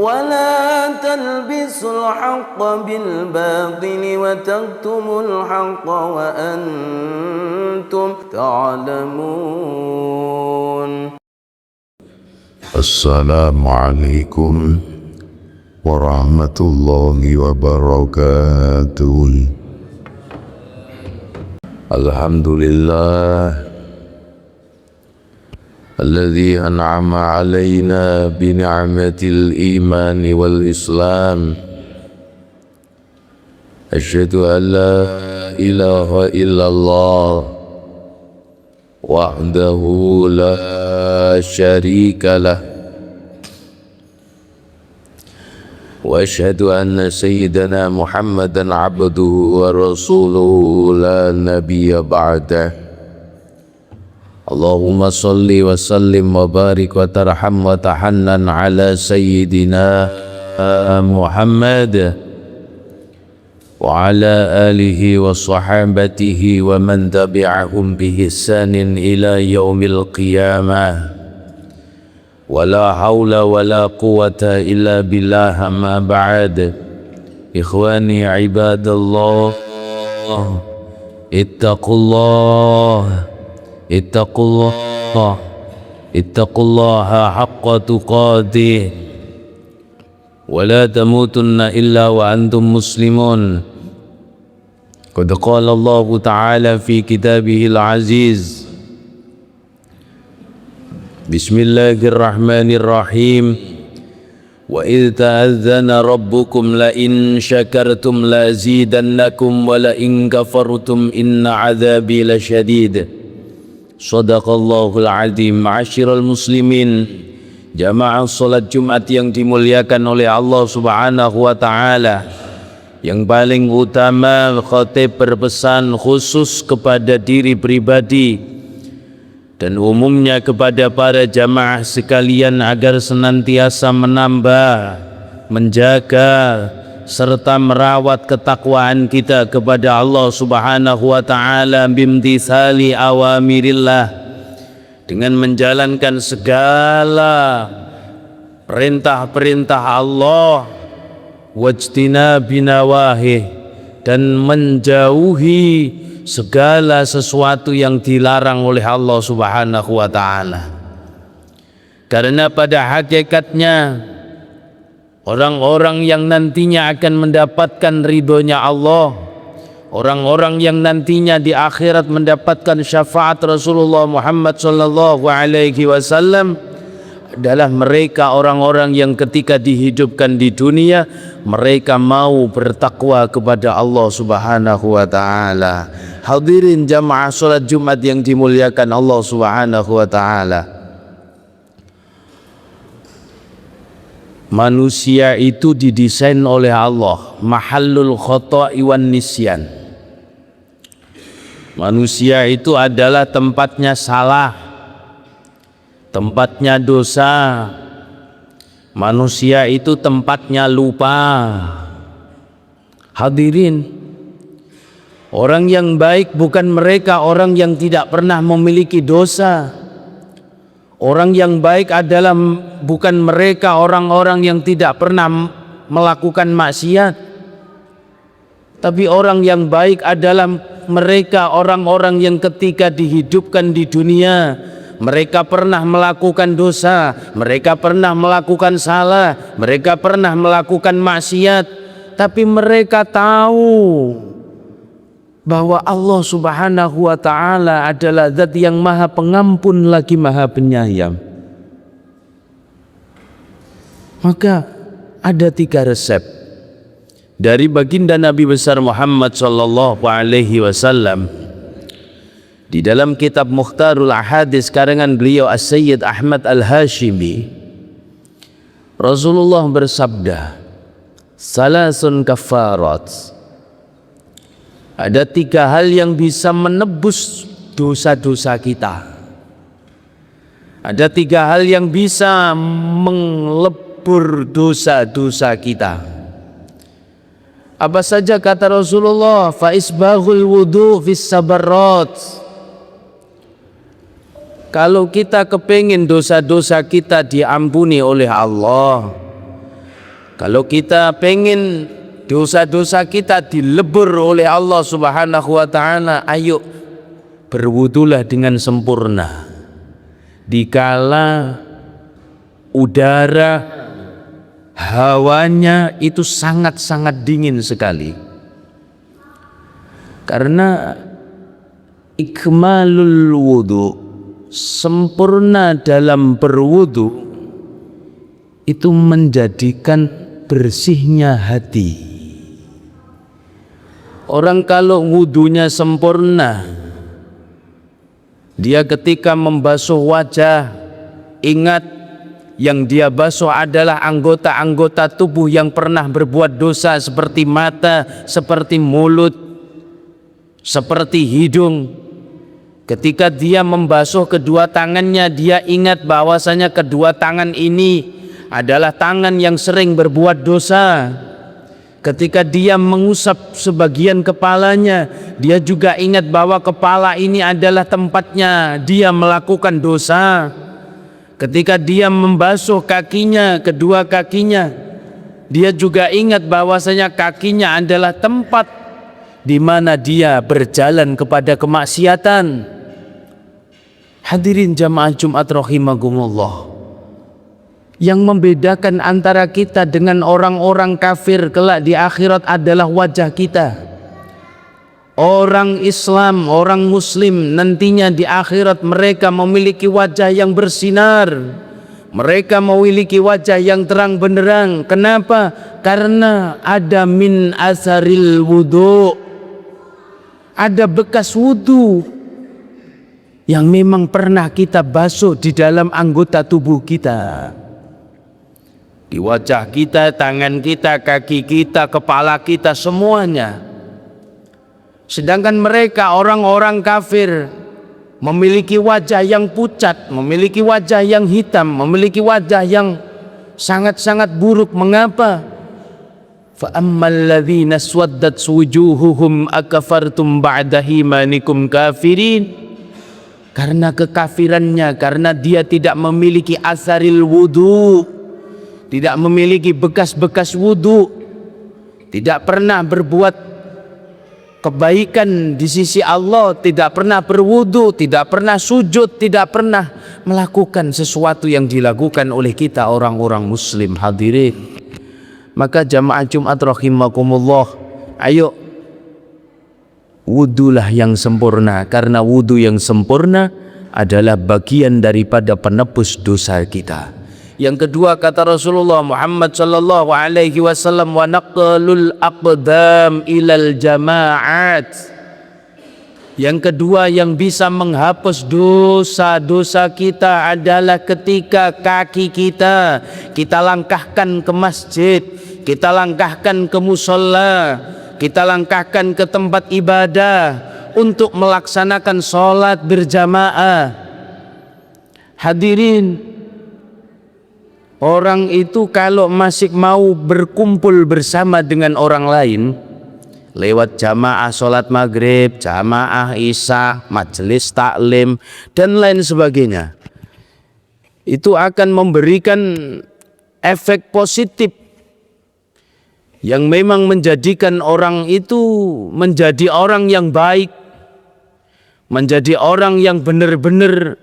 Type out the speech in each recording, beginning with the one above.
ولا تلبسوا الحق بالباطل وتكتموا الحق وأنتم تعلمون. السلام عليكم ورحمة الله وبركاته. الحمد لله الذي أنعم علينا بنعمة الإيمان والإسلام. أشهد أن لا إله إلا الله وحده لا شريك له، وأشهد أن سيدنا محمدا عبده ورسوله لا نبي بعده. اللهم صل وسلم وبارك وترحم وتحنن على سيدنا محمد وعلى آله وصحابته ومن تبعهم بإحسان إلى يوم القيامة. ولا حول ولا قوة إلا بالله. ما بعد، إخواني عباد الله، اتقوا الله اتقوا الله حق تقاته ولا تموتن إلا وأنتم مسلمون. قد قال الله تعالى في كتابه العزيز: بسم الله الرحمن الرحيم. وإذ تأذن ربكم لئن شكرتم لأزيدنكم ولئن كفرتم إن عذابي لشديد. Shadaqallahul azim. Ma'asyiral muslimin, jamaah salat Jumat yang dimuliakan oleh Allah Subhanahu wa taala. Yang paling utama, khatib berpesan khusus kepada diri pribadi dan umumnya kepada para jamaah sekalian agar senantiasa menambah, menjaga serta merawat ketakwaan kita kepada Allah Subhanahu wa taala bimtithali awamirillah, dengan menjalankan segala perintah-perintah Allah, wajtinabi nawahih, dan menjauhi segala sesuatu yang dilarang oleh Allah Subhanahu wa taala. Karena pada hakikatnya orang-orang yang nantinya akan mendapatkan ridhonya Allah, orang-orang yang nantinya di akhirat mendapatkan syafaat Rasulullah Muhammad sallallahu alaihi wasallam adalah mereka orang-orang yang ketika dihidupkan di dunia mereka mau bertakwa kepada Allah Subhanahu wa taala. Hadirin jamaah salat Jumat yang dimuliakan Allah Subhanahu wa taala. Manusia itu didesain oleh Allah mahallul khata'i wan nisyan. Manusia itu adalah tempatnya salah, tempatnya dosa. Manusia itu tempatnya lupa. Hadirin, orang yang baik bukan mereka orang yang tidak pernah memiliki dosa. Orang yang baik adalah bukan mereka orang-orang yang tidak pernah melakukan maksiat, tapi orang yang baik adalah mereka orang-orang yang ketika dihidupkan di dunia mereka pernah melakukan dosa, mereka pernah melakukan salah, mereka pernah melakukan maksiat, tapi mereka tahu bahwa Allah Subhanahu wa taala adalah zat yang maha pengampun lagi maha penyayang. Maka ada 3 resep dari baginda Nabi besar Muhammad sallallahu alaihi wasallam di dalam kitab Mukhtarul Ahadits karangan beliau As-Sayyid Ahmad Al-Hashimi. Rasulullah bersabda, salasun kafarat. Ada 3 hal yang bisa menebus dosa-dosa kita. Ada 3 hal yang bisa melebur dosa-dosa kita. Apa saja kata Rasulullah? Fa isbaghul wudu fis sabarat. Kalau kita kepingin dosa-dosa kita diampuni oleh Allah, Kalau kita pengen dosa-dosa kita dilebur oleh Allah Subhanahu wa taala, ayo berwudulah dengan sempurna. Dikala udara hawanya itu sangat-sangat dingin sekali. Karena ikmalul wudu, sempurna dalam berwudu, itu menjadikan bersihnya hati. Orang kalau wudunya sempurna, dia ketika membasuh wajah, ingat yang dia basuh adalah anggota-anggota tubuh yang pernah berbuat dosa, seperti mata, seperti mulut, seperti hidung. Ketika dia membasuh kedua tangannya, dia ingat bahwasanya kedua tangan ini adalah tangan yang sering berbuat dosa. Ketika dia mengusap sebagian kepalanya, dia juga ingat bahwa kepala ini adalah tempatnya dia melakukan dosa. Ketika dia membasuh kakinya, kedua kakinya, dia juga ingat bahwasanya kakinya adalah tempat di mana dia berjalan kepada kemaksiatan. Hadirin jamaah Jumat rahimakumullah, yang membedakan antara kita dengan orang-orang kafir kelak di akhirat adalah wajah kita. Orang Islam, orang Muslim nantinya di akhirat mereka memiliki wajah yang bersinar, mereka memiliki wajah yang terang benderang. Kenapa? Karena ada min asaril wudu, ada bekas wudu yang memang pernah kita basuh di dalam anggota tubuh kita, di wajah kita, tangan kita, kaki kita, kepala kita, semuanya. Sedangkan mereka orang-orang kafir memiliki wajah yang pucat, memiliki wajah yang hitam, memiliki wajah yang sangat-sangat buruk. Mengapa? Fa ammal ladzina swaddat wujuhuhum akafartum ba'da imanikum kafirin. Karena kekafirannya, karena dia tidak memiliki asaril wudu, tidak memiliki bekas-bekas wudu, tidak pernah berbuat kebaikan di sisi Allah, tidak pernah berwudu, tidak pernah sujud, tidak pernah melakukan sesuatu yang dilakukan oleh kita orang-orang muslim. Hadirin, maka jamaah Jumat rahimakumullah, ayo wudulah yang sempurna, karena wudu yang sempurna adalah bagian daripada penebus dosa kita. Yang kedua, kata Rasulullah Muhammad sallallahu alaihi wasallam, wa naqlul aqdam ilal jamaat. Yang kedua yang bisa menghapus dosa-dosa kita adalah ketika kaki kita langkahkan ke masjid, kita langkahkan ke musola, kita langkahkan ke tempat ibadah untuk melaksanakan sholat berjamaah. Hadirin, orang itu kalau masih mau berkumpul bersama dengan orang lain lewat jamaah sholat maghrib, jamaah isya, majelis taklim dan lain sebagainya, itu akan memberikan efek positif yang memang menjadikan orang itu menjadi orang yang baik, menjadi orang yang benar-benar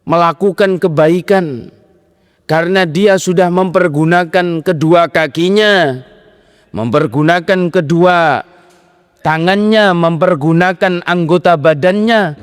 melakukan kebaikan. Karena dia sudah mempergunakan kedua kakinya, mempergunakan kedua tangannya, mempergunakan anggota badannya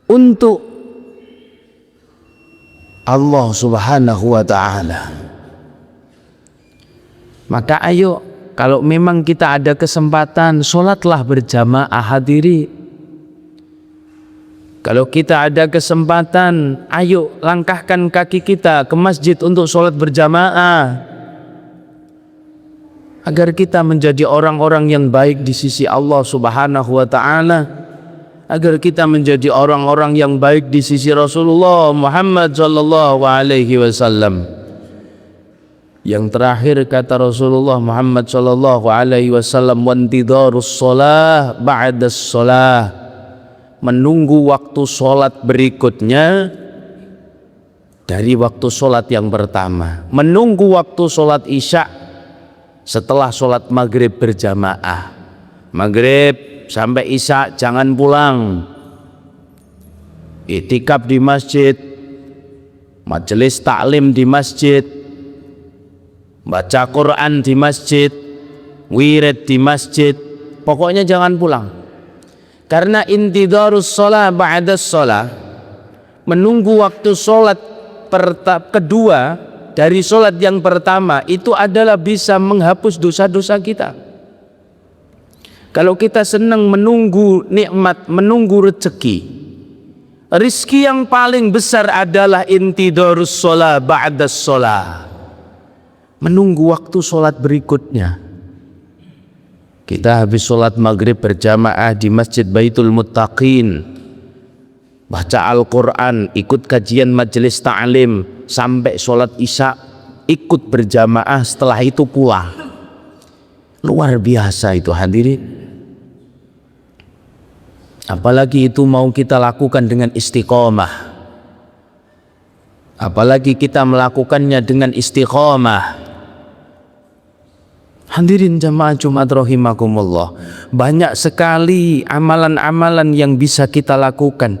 untuk Allah Subhanahu wa ta'ala. Maka ayo, kalau memang kita ada kesempatan, sholatlah berjamaah. Hadiri, kalau kita ada kesempatan, ayo langkahkan kaki kita ke masjid untuk sholat berjamaah, agar kita menjadi orang-orang yang baik di sisi Allah Subhanahu wa ta'ala, agar kita menjadi orang-orang yang baik di sisi Rasulullah Muhammad sallallahu alaihi wasallam. Yang terakhir, kata Rasulullah Muhammad sallallahu alaihi wasallam, wantidharus shalah ba'das shalah, menunggu waktu sholat berikutnya dari waktu sholat yang pertama, menunggu waktu sholat isya setelah sholat maghrib berjamaah. Maghrib sampai isya jangan pulang, iktikaf di masjid, majelis taklim di masjid, baca Quran di masjid, wirid di masjid, pokoknya jangan pulang. Karena intidharus shalah ba'da shalah, menunggu waktu sholat kedua dari sholat yang pertama itu adalah bisa menghapus dosa-dosa kita. Kalau kita senang menunggu nikmat, menunggu rezeki, rizki yang paling besar adalah intidharus shalah ba'da shalah, menunggu waktu sholat berikutnya. Kita habis sholat maghrib berjamaah di Masjid Baitul Muttaqin, baca Al-Quran, ikut kajian majelis ta'lim sampai sholat isya, ikut berjamaah, setelah itu pulang. Luar biasa itu hadirin. Apalagi itu mau kita lakukan dengan istiqomah, apalagi kita melakukannya dengan istiqomah. Hadirin jamaah Jumat rahimakumullah, banyak sekali amalan-amalan yang bisa kita lakukan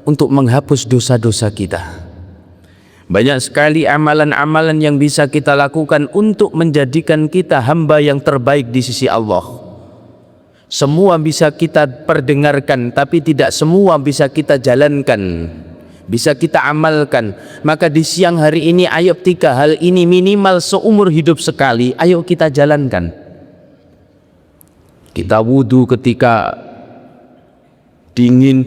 untuk menghapus dosa-dosa kita. Banyak sekali amalan-amalan yang bisa kita lakukan untuk menjadikan kita hamba yang terbaik di sisi Allah. Semua bisa kita perdengarkan, tapi tidak semua bisa kita jalankan, bisa kita amalkan. Maka di siang hari ini ayo 3 hal ini minimal seumur hidup sekali, ayo kita jalankan. Kita wudu ketika dingin,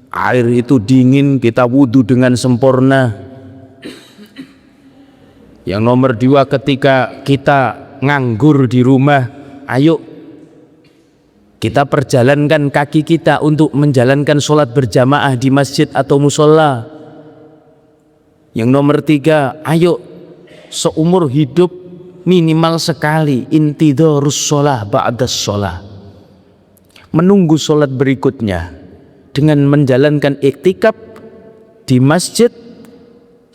air itu dingin, kita wudu dengan sempurna. Yang nomor 2, ketika kita nganggur di rumah, ayo kita perjalankan kaki kita untuk menjalankan sholat berjamaah di masjid atau musola. Yang nomor 3, ayo seumur hidup minimal sekali intidharus shalah ba'da shalah, menunggu sholat berikutnya dengan menjalankan iktikaf di masjid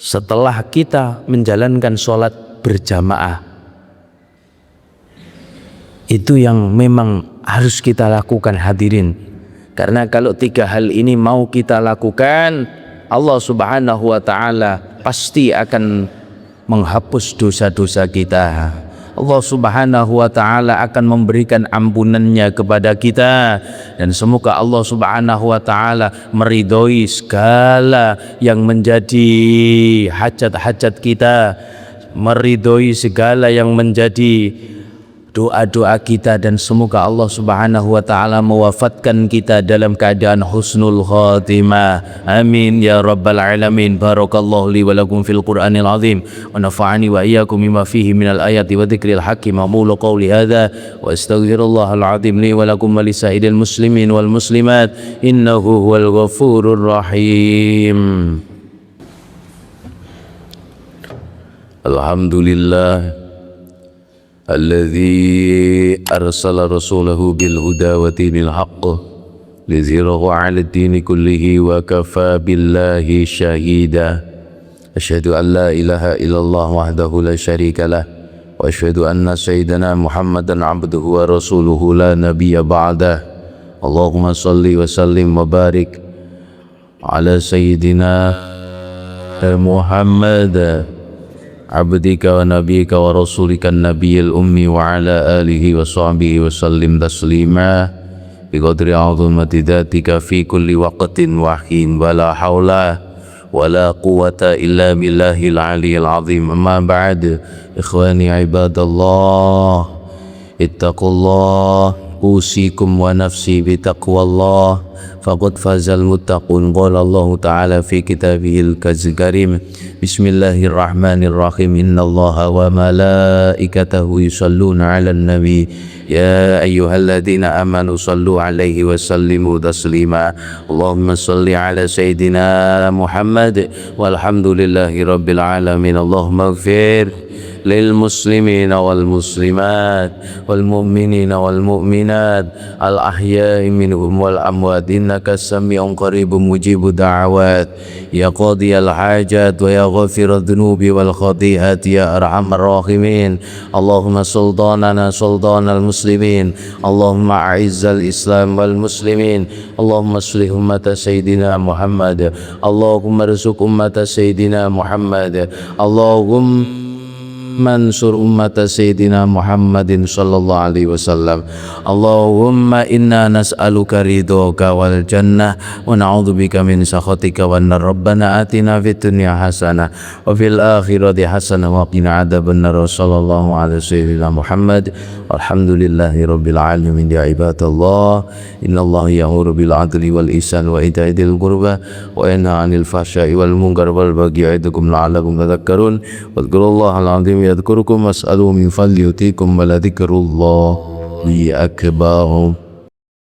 setelah kita menjalankan sholat berjamaah. Itu yang memang harus kita lakukan hadirin. Karena kalau 3 hal ini mau kita lakukan, Allah subhanahu wa ta'ala pasti akan menghapus dosa-dosa kita. Allah subhanahu wa ta'ala akan memberikan ampunannya kepada kita. Dan semoga Allah subhanahu wa ta'ala meridhoi segala yang menjadi hajat-hajat kita, meridhoi segala yang menjadi doa-doa kita, dan semoga Allah subhanahu wa ta'ala mewafatkan kita dalam keadaan husnul khatimah. Amin ya rabbal alamin. Barakallahu li wa lakum fil Qur'anil azim wa nafa'ani wa iyyakum bima fihi minal ayati wa dzikril hakim. Aqulu qawli hadza wa astaghfirullahal azim li wa lakum wa lisairil muslimin wal muslimat innahu huwal ghafurur rahim. Alhamdulillah الذي أرسل رسوله بالهدى ودين الحق ليظهره على الدين كله وكفى بالله شهيدا. أشهد أن لا إله إلا الله وحده لا شريك له وأشهد أن سيدنا محمدا عبده ورسوله لا نبي بعده. اللهم صل وسلم وبارك على سيدنا محمد عبدك ونبيك ورسولك النبي الأمي وعلى آله وصحبه وسلم تسليما بقدر عظمة ذاتك في كل وقت وحين ولا حول ولا قوة إلا بالله العلي العظيم. أما بعد، إخواني عباد الله، اتقوا الله، أوصيكم ونفسي بتقوى الله فقد فاز المتقون. قال الله تعالى في كتابه الكريم: بسم الله الرحمن الرحيم إن الله وملائكته يصلون على النبي يا أيها الذين آمنوا صلوا عليه وسلموا تسليما. اللهم صل على سيدنا محمد والحمد لله رب العالمين. اللهم اغفر للمسلمين والمسلمات والمؤمنين والمؤمنات الأحياء منهم والأموات إنك سميع قريب مجيب الدعوات يا قاضي الحاجات ويا غافر الذنوب والخطيئات يا أرحم الراحمين اللهم سلطاننا سلطان المسلمين اللهم أعز الإسلام والمسلمين اللهم اصلح أمة سيدنا محمد اللهم ارزق أمة سيدنا محمد اللهم منصور أمة سيدنا محمد صلى الله عليه وسلم اللهم إنا نسألك رضاك والجنة ونعوذ بك من سخطك والنار ربنا آتنا في الدنيا حسنة وفي الآخرة حسنة وقنا عذاب النار صلى الله على سيدنا محمد والحمد لله رب العالمين يا عباد الله إن الله يأمر بالعدل والإحسان وإيتاء ذي القربى وينهى عن الفحشاء والمنكر والبغي يعظكم لعلكم تذكرون واذكروا الله العظيم يذكركم واسألوا من فضله يؤتكم ولذكر الله أكبر